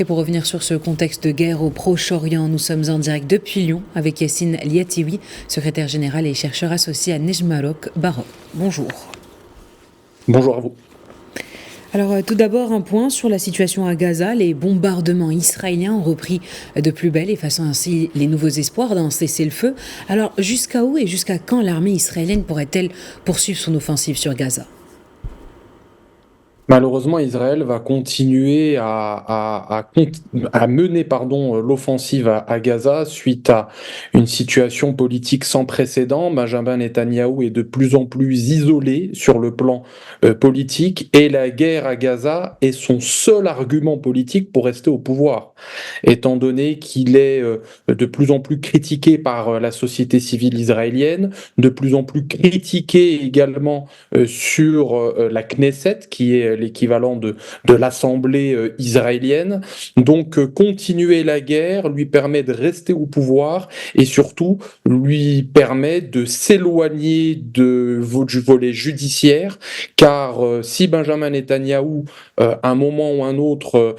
Et pour revenir sur ce contexte de guerre au Proche-Orient, nous sommes en direct depuis Lyon avec Yassine Liatiwi, secrétaire général et chercheur associé à Nejmarok Baroque. Bonjour. Bonjour à vous. Alors tout d'abord un point sur la situation à Gaza. Les bombardements israéliens ont repris de plus belle, effaçant ainsi les nouveaux espoirs d'un cessez-le-feu. Alors jusqu'à où et jusqu'à quand l'armée israélienne pourrait-elle poursuivre son offensive sur Gaza ? Malheureusement, Israël va continuer à mener l'offensive à Gaza suite à une situation politique sans précédent. Benjamin Netanyahou est de plus en plus isolé sur le plan politique et la guerre à Gaza est son seul argument politique pour rester au pouvoir, étant donné qu'il est de plus en plus critiqué par la société civile israélienne, de plus en plus critiqué également sur la Knesset, qui est l'équivalent de l'Assemblée israélienne. Donc continuer la guerre lui permet de rester au pouvoir et surtout lui permet de s'éloigner du volet judiciaire, car si Benjamin Netanyahou, à un moment ou un autre,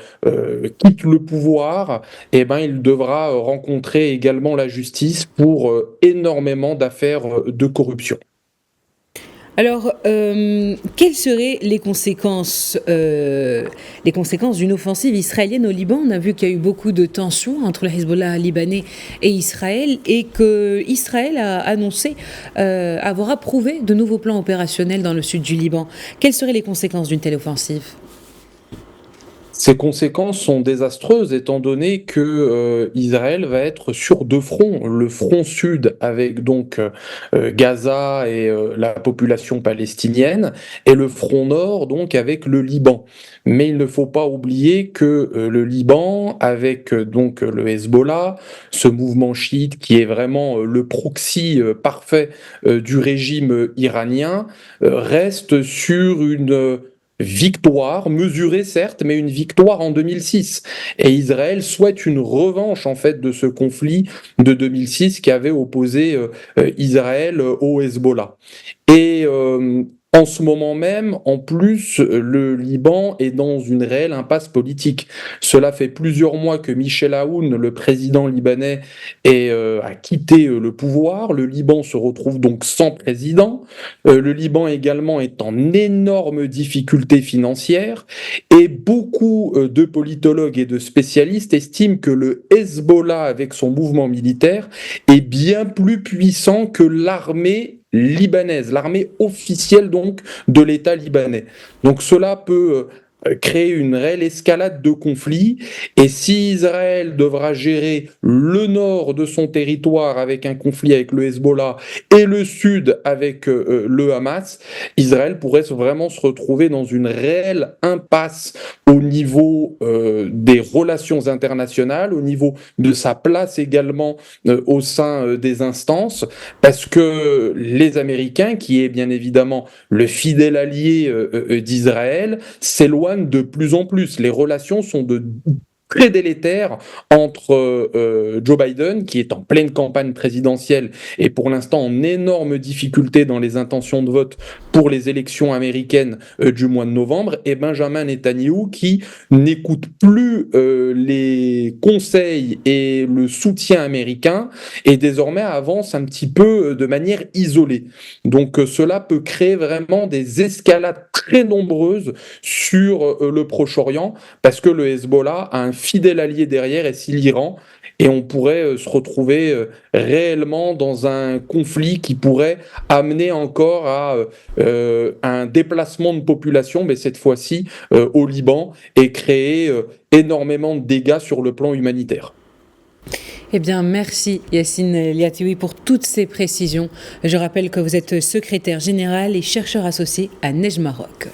quitte le pouvoir, eh ben, il devra rencontrer également la justice pour énormément d'affaires de corruption. Alors, quelles seraient les conséquences d'une offensive israélienne au Liban ? On a vu qu'il y a eu beaucoup de tensions entre le Hezbollah libanais et Israël et que Israël a annoncé avoir approuvé de nouveaux plans opérationnels dans le sud du Liban. Quelles seraient les conséquences d'une telle offensive ? Ces conséquences sont désastreuses étant donné que Israël va être sur deux fronts. Le front sud avec donc Gaza et la population palestinienne et le front nord donc avec le Liban. Mais il ne faut pas oublier que le Liban avec donc le Hezbollah, ce mouvement chiite qui est vraiment le proxy parfait du régime iranien, reste sur une victoire, mesurée certes, mais une victoire en 2006. Et Israël souhaite une revanche en fait de ce conflit de 2006 qui avait opposé Israël au Hezbollah. Et en ce moment même, en plus, le Liban est dans une réelle impasse politique. Cela fait plusieurs mois que Michel Aoun, le président libanais, a quitté le pouvoir. Le Liban se retrouve donc sans président. Le Liban également est en énorme difficulté financière. Et beaucoup de politologues et de spécialistes estiment que le Hezbollah, avec son mouvement militaire, est bien plus puissant que l'armée libanaise, l'armée officielle donc de l'État libanais. Donc cela peut créer une réelle escalade de conflits, et si Israël devra gérer le nord de son territoire avec un conflit avec le Hezbollah et le sud avec le Hamas, Israël pourrait vraiment se retrouver dans une réelle impasse au niveau des relations internationales, au niveau de sa place également au sein des instances, parce que les Américains, qui est bien évidemment le fidèle allié d'Israël, s'éloignent de plus en plus. Les relations sont très délétères entre Joe Biden, qui est en pleine campagne présidentielle et pour l'instant en énorme difficulté dans les intentions de vote pour les élections américaines du mois de novembre, et Benjamin Netanyahou, qui n'écoute plus les conseils et le soutien américain et désormais avance un petit peu de manière isolée. Donc cela peut créer vraiment des escalades très nombreuses sur le Proche-Orient, parce que le Hezbollah a un fidèle allié derrière, et c'est l'Iran, et on pourrait se retrouver réellement dans un conflit qui pourrait amener encore à un déplacement de population, mais cette fois-ci au Liban, et créer énormément de dégâts sur le plan humanitaire. Eh bien, merci Yassine Liatiwi pour toutes ces précisions. Je rappelle que vous êtes secrétaire général et chercheur associé à Nejmarok.